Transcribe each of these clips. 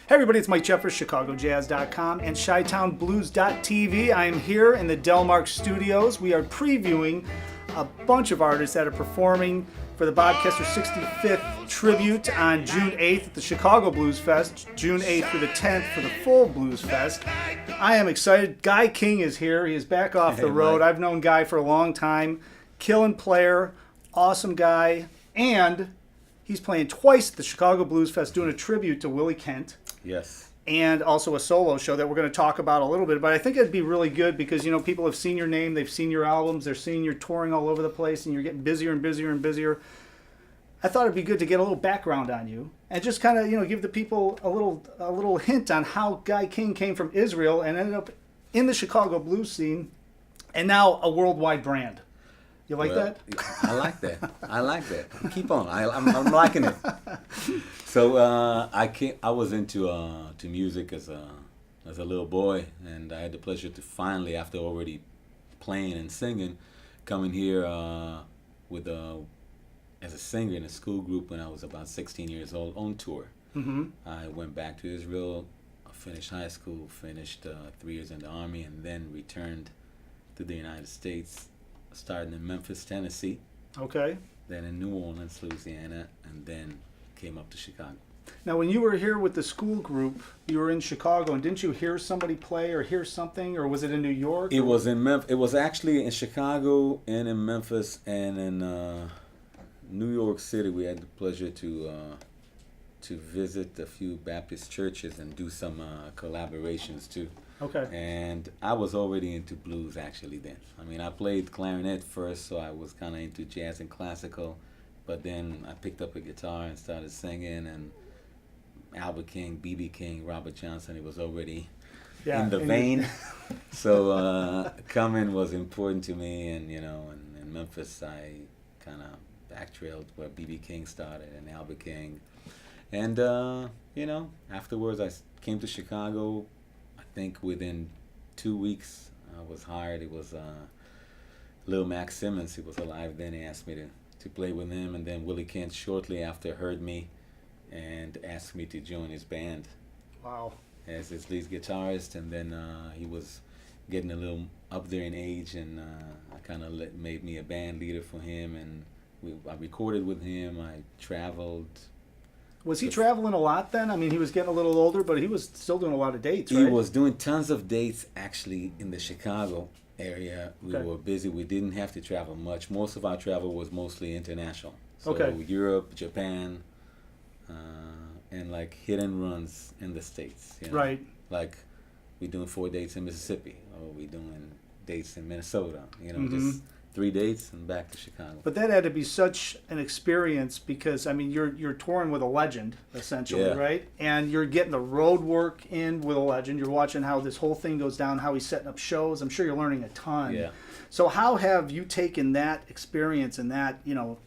Hey everybody, it's Mike Jeffers, ChicagoJazz.com and ChiTownBlues.tv. I am here in the Delmark studios. We are previewing a bunch of artists that are performing for the Bob Kessler 65th tribute on June 8th at the Chicago Blues Fest, June 8th through the 10th for the full Blues Fest. I am excited. Guy King is here. He is back off the road. Mike. I've known Guy for a long time. Killing player, awesome guy, and he's playing twice at the Chicago Blues Fest doing a tribute to Willie Kent. Yes. And also a solo show that we're going to talk about a little bit. But I think it'd be really good because, you know, people have seen your name, they've seen your albums, they're seeing you touring all over the place, and you're getting busier and busier and busier. I thought it'd be good to get a little background on you and just kind of, you know, give the people a little hint on how Guy King came from Israel and ended up in the Chicago blues scene and now a worldwide brand. You like that? I like that. I like that. Keep on. I'm liking it. So I was into to music as a little boy, and I had the pleasure to finally, after already playing and singing, coming here as a singer in a school group when I was about 16 years old on tour. Mm-hmm. I went back to Israel, finished high school, finished 3 years in the Army, and then returned to the United States. Started in Memphis, Tennessee. Okay. Then in New Orleans, Louisiana, and then came up to Chicago. Now, when you were here with the school group, you were in Chicago, and didn't you hear somebody play or hear something, or was it in New York? It was in Memphis. It was actually in Chicago and in Memphis and in New York City. We had the pleasure to visit a few Baptist churches and do some collaborations too. Okay. And I was already into blues actually then. I mean, I played clarinet first, so I was kind of into jazz and classical. But then I picked up a guitar and started singing, and Albert King, B.B. King, Robert Johnson, it was already in the vein. So coming was important to me, and you know, in Memphis I kind of backtrailed where B.B. King started and Albert King. And you know, afterwards I came to Chicago. I think within 2 weeks I was hired. It was Lil Max Simmons. He was alive then. He asked me to play with him, and then Willie Kent shortly after heard me and asked me to join his band. Wow. As his lead guitarist, and then he was getting a little up there in age, and I kind of made me a band leader for him, and I recorded with him. I traveled. Was he traveling a lot then? I mean, he was getting a little older, but he was still doing a lot of dates, right? He was doing tons of dates actually in the Chicago area. We were busy. We didn't have to travel much. Most of our travel was mostly international. So Europe, Japan, and like hit and runs in the States. You know? Right. Like we're doing 4 dates in Mississippi, or we're doing dates in Minnesota. You know, just 3 dates and back to Chicago. But that had to be such an experience because, I mean, you're touring with a legend, essentially, right? And you're getting the road work in with a legend. You're watching how this whole thing goes down, how he's setting up shows. I'm sure you're learning a ton. Yeah. So how have you taken that experience and that, you know,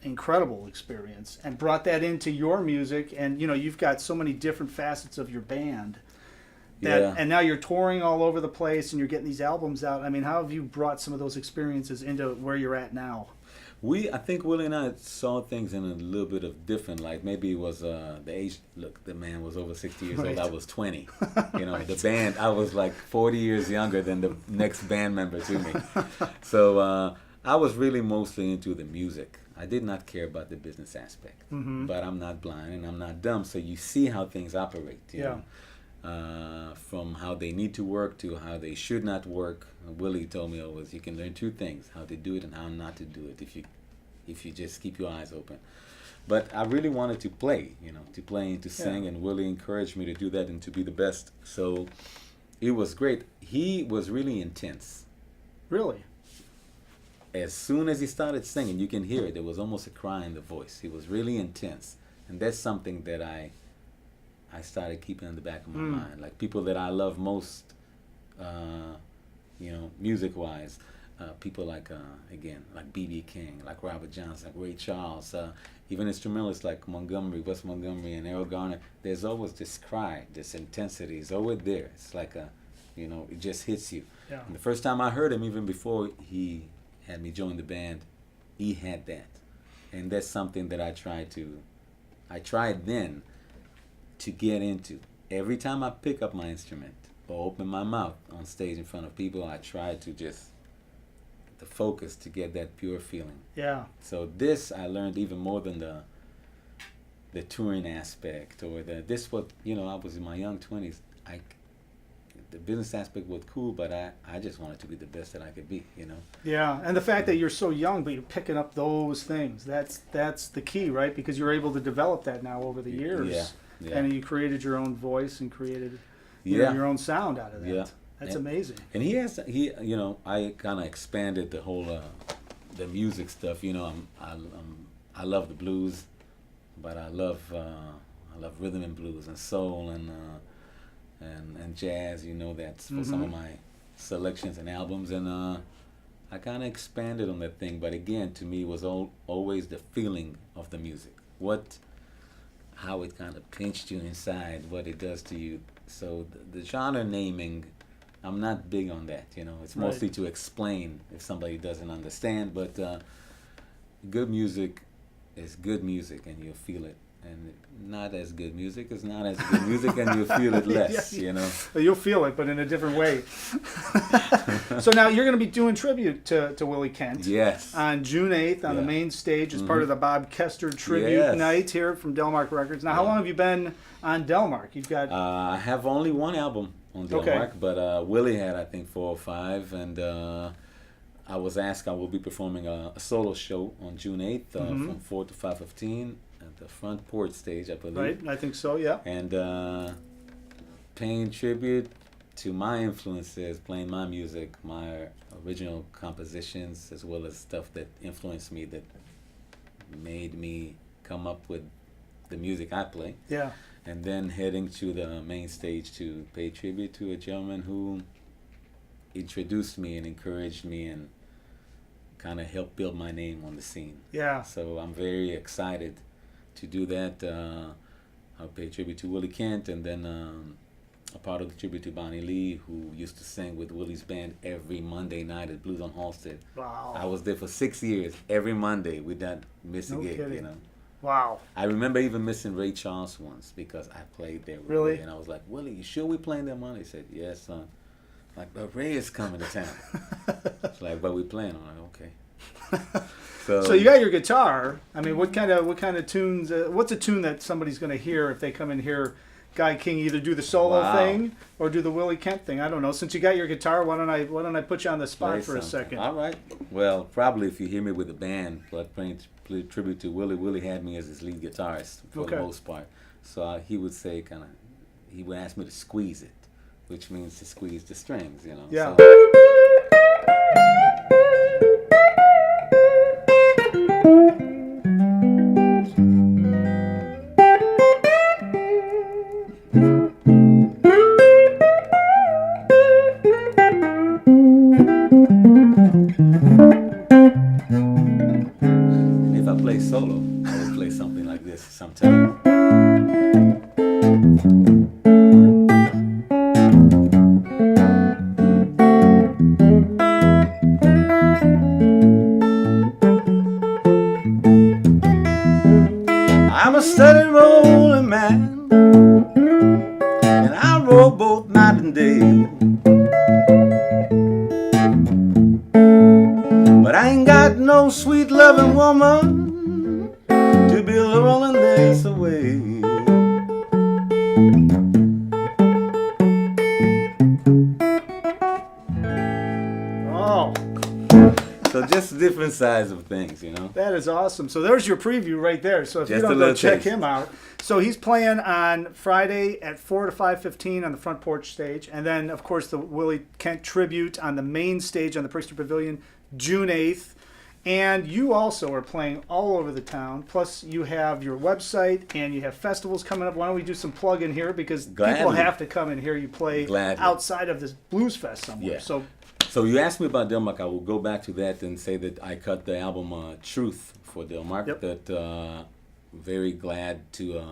incredible experience and brought that into your music? And, you know, you've got so many different facets of your band. And now you're touring all over the place and you're getting these albums out. I mean, how have you brought some of those experiences into where you're at now? I think Willie and I saw things in a little bit of different light. Maybe it was the age. Look, the man was over 60 years old. I was 20. You know, the band, I was like 40 years younger than the next band member to me. So I was really mostly into the music. I did not care about the business aspect. But I'm not blind and I'm not dumb. So you see how things operate. You know? From how they need to work to how they should not work. Willie told me always, you can learn 2 things: how to do it and how not to do it, if you just keep your eyes open. But I really wanted to play, you know, to play and to sing, and Willie encouraged me to do that and to be the best. So it was great. He was really intense. Really? As soon as he started singing, you can hear it. There was almost a cry in the voice. He was really intense, and that's something that I started keeping in the back of my mind. Like people that I love most, you know, music-wise, people like, again, like B.B. King, like Robert Johnson, like Ray Charles, even instrumentalists like Wes Montgomery and Errol Garner. There's always this cry, this intensity is always there. It's like you know, it just hits you. Yeah. And the first time I heard him, even before he had me join the band, he had that. And that's something that I tried then to get into. Every time I pick up my instrument or open my mouth on stage in front of people, I try to just the focus to get that pure feeling. Yeah. So this I learned even more than the touring aspect or this what I was in my young 20s. The business aspect was cool, but I just wanted to be the best that I could be. Yeah, and the fact that you're so young, but you're picking up those things, that's the key, right? Because you're able to develop that now over the years. Yeah. And you created your own voice and created your own sound out of that. Yeah. That's amazing. And I kind of expanded the whole the music stuff. I love the blues, but I love rhythm and blues and soul and jazz. That's for some of my selections and albums, and I kind of expanded on that thing. But again, to me, it was always the feeling of the music. How it kind of pinched you inside, what it does to you. So the genre naming, I'm not big on that. It's mostly to explain if somebody doesn't understand. But good music is good music, and you'll feel it. And not as good music is not as good music, and you'll feel it less. You'll feel it, but in a different way. So now you're going to be doing tribute to Willie Kent. Yes. On June 8th on the main stage as part of the Bob Kester tribute night here from Delmark Records. Now, how long have you been on Delmark? You've got. I have only one album on Delmark, but Willie had I think 4 or 5, and I was asked I will be performing a solo show on June 8th from 4 to 5:15. At the front porch stage, I believe. Right, I think so, yeah. And paying tribute to my influences, playing my music, my original compositions, as well as stuff that influenced me, that made me come up with the music I play. Yeah. And then heading to the main stage to pay tribute to a gentleman who introduced me and encouraged me and kind of helped build my name on the scene. Yeah. So I'm very excited to do that. I'll pay tribute to Willie Kent, and then a part of the tribute to Bonnie Lee, who used to sing with Willie's band every Monday night at Blues on Halstead. Wow. I was there for 6 years. Every Monday, we didn't miss a gig. Kidding. Wow. I remember even missing Ray Charles once because I played there with Really? Willie, and I was like, Willie, you sure we playing that Monday? He said, yes, son. I'm like, but Ray is coming to town. It's like, but we playing. I'm like, okay. So you got your guitar. I mean, what kind of tunes? What's a tune that somebody's going to hear if they come in here? Guy King either do the solo thing or do the Willie Kent thing. I don't know. Since you got your guitar, why don't I put you on the spot for a second? All right. Well, probably if you hear me with a band, playing tribute to Willie. Willie had me as his lead guitarist for the most part. So he would say he would ask me to squeeze it, which means to squeeze the strings. Yeah. So, if I play solo, I would play something like this sometimes. I'm a steady rolling man, and I roll both night and day. But I ain't got no sweet loving woman to be rolling this away. Oh. So just different sides of things, That is awesome. So there's your preview right there. So if Just you a don't little go check taste. him out. So he's playing on Friday at 4 to 5:15 on the front porch stage. And then, of course, the Willie Kent tribute on the main stage on the Priester Pavilion, June 8th. And you also are playing all over the town. Plus, you have your website and you have festivals coming up. Why don't we do some plug in here? Because people Gladly. have to come and hear you play Gladly. outside of this blues fest somewhere. Yeah. So you asked me about Delmark. I will go back to that and say that I cut the album Truth for Delmark. Yep. That very glad to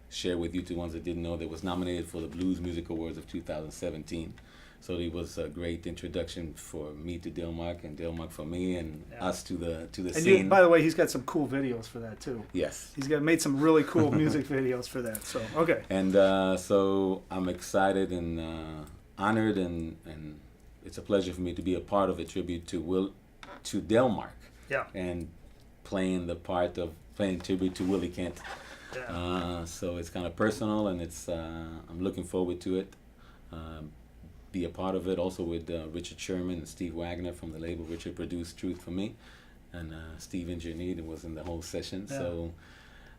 share with you two ones that didn't know that was nominated for the Blues Music Awards of 2017. So it was a great introduction for me to Delmark, and Delmark for me, and us to the And scene. by the way, he's got some cool videos for that too. Yes. He's made some really cool music videos for that. So okay. And so I'm excited and honored, and it's a pleasure for me to be a part of a tribute to Delmark. Yeah. And playing the part of playing tribute to Willie Kent. Yeah. So it's kind of personal, and it's I'm looking forward to it. Be a part of it also with Richard Sherman and Steve Wagner from the label. Richard produced Truth for Me, and Steve engineered and was in the whole session. Yeah. So,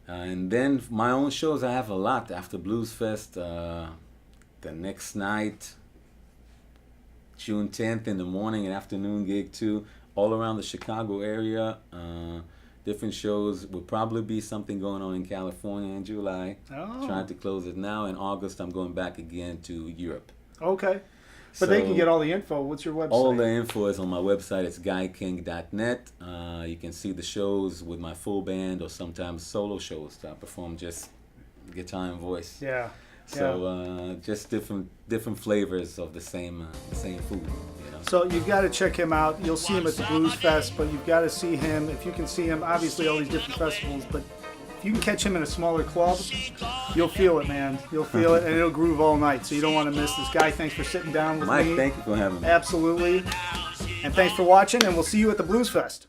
and then my own shows, I have a lot after Blues Fest. The next night, June 10th in the morning and afternoon gig too, all around the Chicago area. Different shows. Will probably be something going on in California in July. Oh. Trying to close it now. In August, I'm going back again to Europe. Okay. But they can get all the info. What's your website? All the info is on my website. It's guyking.net. You can see the shows with my full band or sometimes solo shows. I perform just guitar and voice. Yeah. So just different flavors of the same food. You know? So you've got to check him out. You'll see him at the Blues Fest, but you've got to see him. If you can see him, obviously all these different festivals, but if you can catch him in a smaller club, you'll feel it, man. You'll feel it, and it'll groove all night. So you don't want to miss this. Guy, thanks for sitting down with Mike, me. thank you for having me. Absolutely. And thanks for watching, and we'll see you at the Blues Fest.